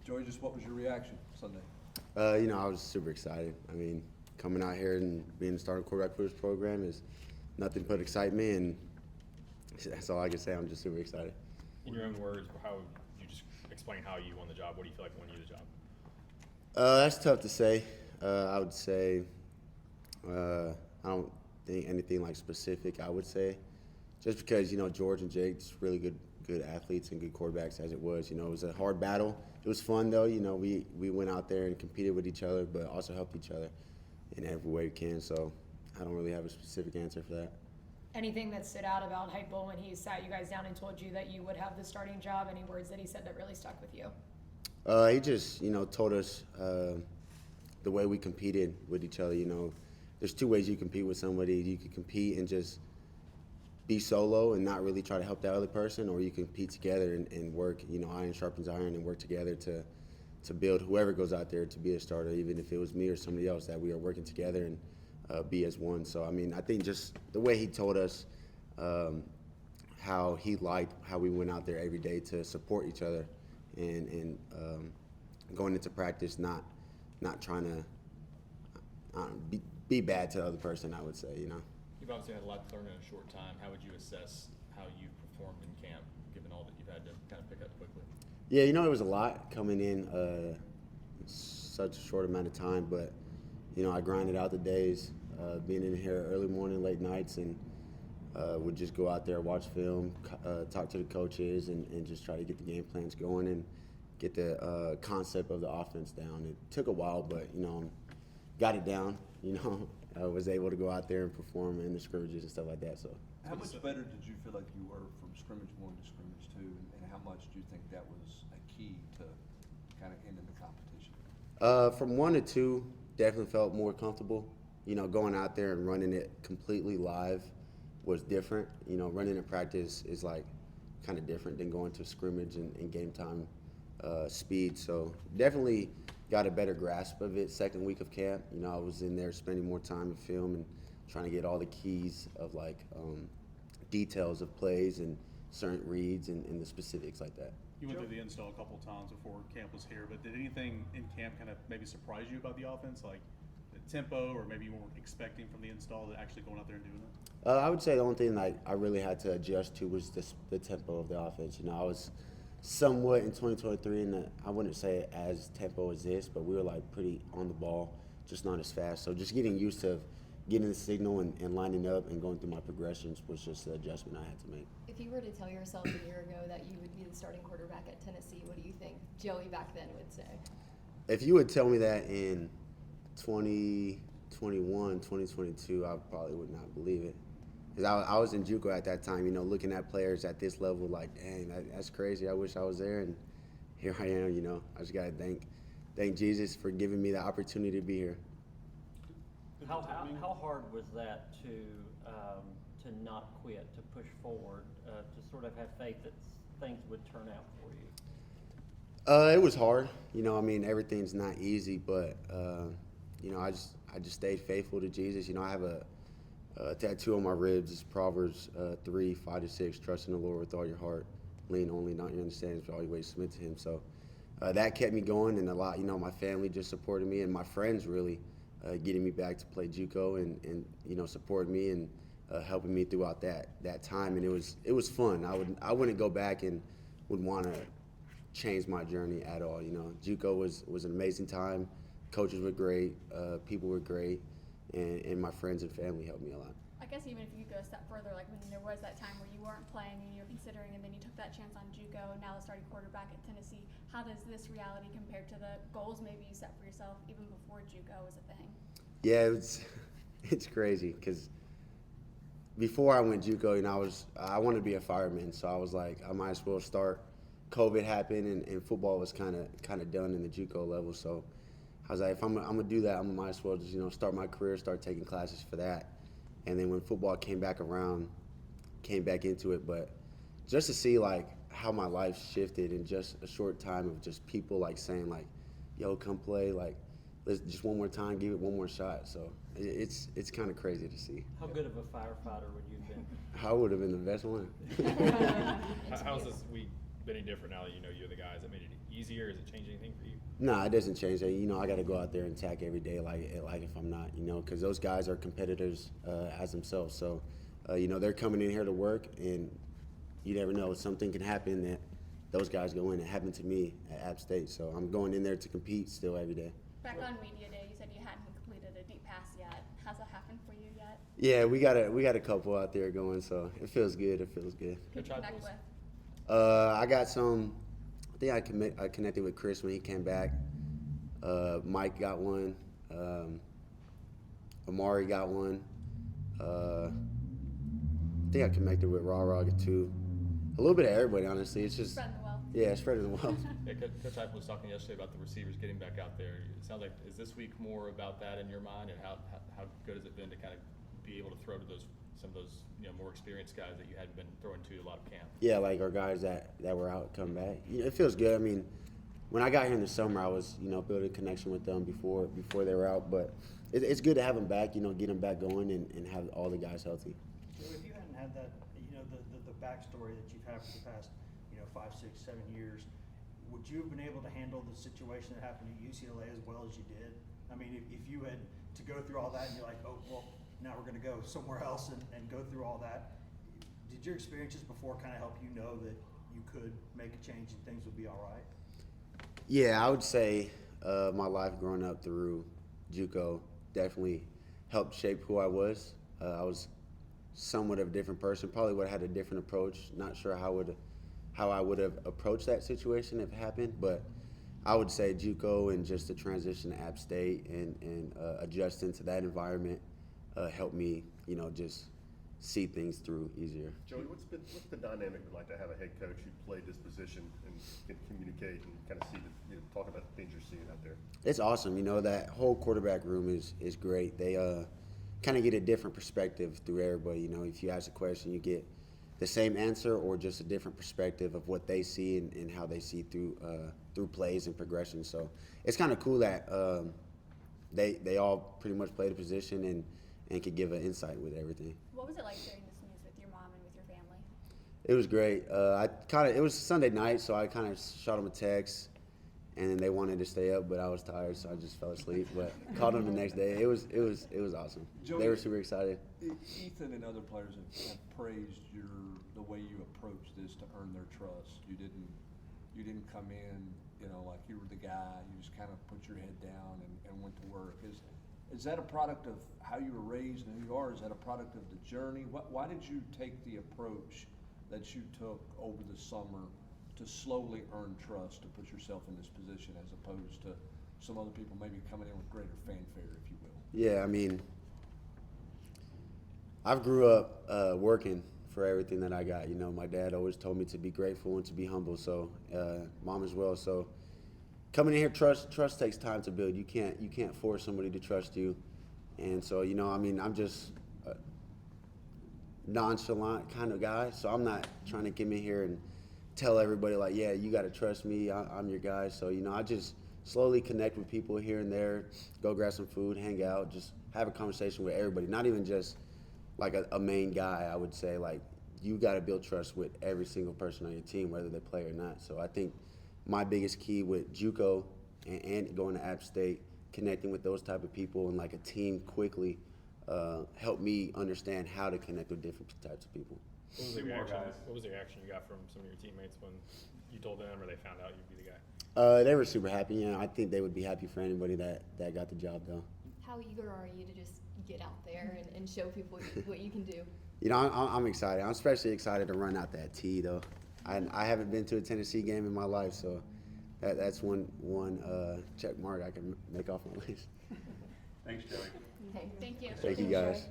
Joey, just what was your reaction Sunday? I was super excited. I mean, coming out here and being the starting quarterback for this program is nothing but excitement, and that's all I can say. I'm just super excited. In your own words, how would you just explain how you won the job? What do you feel like won you the job? That's tough to say. I would say I don't think anything like specific. I would say just because George and Jake's really good athletes and good quarterbacks as it was. It was a hard battle. It was fun though. We went out there and competed with each other, but also helped each other in every way we can. So I don't really have a specific answer for that. Anything that stood out about Heupel when he sat you guys down and told you that you would have the starting job? Any words that he said that really stuck with you? He just, told us the way we competed with each other. There's two ways you compete with somebody. You can compete and just be solo and not really try to help that other person, or you can compete together and work. Iron sharpens iron, and work together to build whoever goes out there to be a starter, even if it was me or somebody else, that we are working together and be as one. So, I think just the way he told us how he liked how we went out there every day to support each other and going into practice, not trying to be bad to the other person, I would say, You've obviously had a lot to learn in a short time. How would you assess how you've performed in camp, given all that you've had to kind of pick up quickly? Yeah, it was a lot coming in such a short amount of time, but I grinded out the days, being in here early morning, late nights, and would just go out there, watch film, talk to the coaches, and just try to get the game plans going and get the concept of the offense down. It took a while, but got it down. I was able to go out there and perform in the scrimmages and stuff like that. So, How much better did you feel like you were from scrimmage 1 to scrimmage 2, and how much do you think that was a key to kind of ending the competition? From 1 to 2, definitely felt more comfortable. Going out there and running it completely live was different. Running in practice is like kind of different than going to scrimmage and game time speed. So definitely got a better grasp of it. Second week of camp, I was in there spending more time in film and trying to get all the keys of details of plays and certain reads and the specifics like that. You went through the install a couple times before camp was here, but did anything in camp kind of maybe surprise you about the offense, like the tempo, or maybe you weren't expecting from the install to actually going out there and doing it? I would say the only thing I really had to adjust to was the tempo of the offense. I was somewhat in 2023, and I wouldn't say as tempo as this, but we were pretty on the ball, just not as fast. So just getting used to getting the signal and lining up and going through my progressions was just the adjustment I had to make. If you were to tell yourself a year ago that you would be the starting quarterback at Tennessee, what do you think Joey back then would say? If you would tell me that in 2021, 2022, I probably would not believe it. Because I was in JUCO at that time, looking at players at this level, dang, that's crazy. I wish I was there, and here I am. I just gotta thank Jesus for giving me the opportunity to be here. How hard was that to not quit, to push forward, to sort of have faith that things would turn out for you? It was hard. Everything's not easy, but I just stayed faithful to Jesus. I have a tattoo on my ribs. It's Proverbs 3:5-6. Trust in the Lord with all your heart. Lean only, not your understanding, but all your ways submit to Him. So that kept me going, and a lot. My family just supported me, and my friends really getting me back to play JUCO and supporting me and helping me throughout that time. And it was fun. I wouldn't go back and would want to change my journey at all. JUCO was an amazing time. Coaches were great. People were great. And my friends and family helped me a lot. I guess even if you could go a step further, like when there was that time where you weren't playing and you were considering, and then you took that chance on JUCO and now the starting quarterback at Tennessee, how does this reality compare to the goals maybe you set for yourself even before JUCO was a thing? Yeah, it's crazy because before I went JUCO, I wanted to be a fireman, so I was like, I might as well start. COVID happened and football was kind of done in the JUCO level, so I was like, if I'm gonna do that, I might as well just start my career, start taking classes for that. And then when football came back around, came back into it. But just to see how my life shifted in just a short time of just people saying yo, come play, let's just one more time, give it one more shot. So it's kind of crazy to see. How good of a firefighter would you have been? I would have been the best one. How's this week been any different now that you're the guys that made it easier? Does it change anything for you? No, it doesn't change that. You know, I got to go out there and attack every day, like if I'm not, you know, because those guys are competitors as themselves. So, you know, they're coming in here to work, and you never know, something can happen that those guys go in. It happened to me at App State, so I'm going in there to compete still every day. Back on media day, you said you hadn't completed a deep pass yet. Has that happened for you yet? Yeah, we got a couple out there going, so it feels good. It feels good. Who did you connect with? I got some. I think I connected with Chris when he came back. Mike got one. Amari got one. I think I connected with Raw too. A little bit of everybody, honestly. It's just Spreading the wealth. yeah, spreading the wealth. Yeah, Coach Heupel was talking yesterday about the receivers getting back out there. It sounds like, is this week more about that in your mind, and how good has it been to kind of be able to throw to some of those, you know, more experienced guys that you hadn't been throwing to a lot of camp? Yeah, like our guys that were out come back. You know, it feels good. I mean, when I got here in the summer, I was, you know, building a connection with them before they were out. But it's good to have them back. You know, get them back going and have all the guys healthy. So if you hadn't had that, you know, the backstory that you've had for the past, you know, 5, 6, 7 years, would you have been able to handle the situation that happened at UCLA as well as you did? I mean, if you had to go through all that and you're like, oh, well, now we're going to go somewhere else and go through all that, did your experiences before kind of help you know that you could make a change and things would be all right? Yeah, I would say my life growing up through JUCO definitely helped shape who I was. I was somewhat of a different person. Probably would have had a different approach. Not sure how I would have approached that situation if it happened, but I would say JUCO and just the transition to App State and adjusting to that environment helped me, you know, just see things through easier. Joey, what's the dynamic like to have a head coach who played this position and can communicate and kind of see the, you know, talk about the things you're seeing out there? It's awesome. You know, that whole quarterback room is great. They kind of get a different perspective through everybody. You know, if you ask a question, you get the same answer or just a different perspective of what they see and how they see through plays and progression. So it's kind of cool that they all pretty much play the position and could give an insight with everything. What was it like sharing this news with your mom and with your family? It was great. It was Sunday night, so I kind of shot them a text, and then they wanted to stay up, but I was tired, so I just fell asleep. But called them the next day. It was awesome. Joey, they were super excited. Ethan and other players have praised the way you approached this to earn their trust. You didn't come in, you know, like you were the guy. You just kind of put your head down and went to work. Is that a product of how you were raised and who you are? Is that a product of the journey? Why did you take the approach that you took over the summer to slowly earn trust, to put yourself in this position, as opposed to some other people maybe coming in with greater fanfare, if you will? Yeah, I mean, I've grew up working for everything that I got. You know, my dad always told me to be grateful and to be humble. So, mom as well. So, coming in here, trust takes time to build. You can't force somebody to trust you. And so, you know, I mean, I'm just a nonchalant kind of guy. So I'm not trying to come in here and tell everybody like, yeah, you got to trust me. I'm your guy. So, you know, I just slowly connect with people here and there, go grab some food, hang out, just have a conversation with everybody. Not even just like a main guy. I would say, like, you got to build trust with every single person on your team, whether they play or not. So I think my biggest key with JUCO and going to App State, connecting with those type of people and like a team quickly helped me understand how to connect with different types of people. What was the reaction you got from some of your teammates when you told them or they found out you'd be the guy? They were super happy. You know, I think they would be happy for anybody that got the job done. How eager are you to just get out there and show people what you can do? You know, I'm excited. I'm especially excited to run out that tee, though. I haven't been to a Tennessee game in my life, so that's one check mark I can make off my list. Thanks, Joey. Okay. Thank you. Thank you, guys.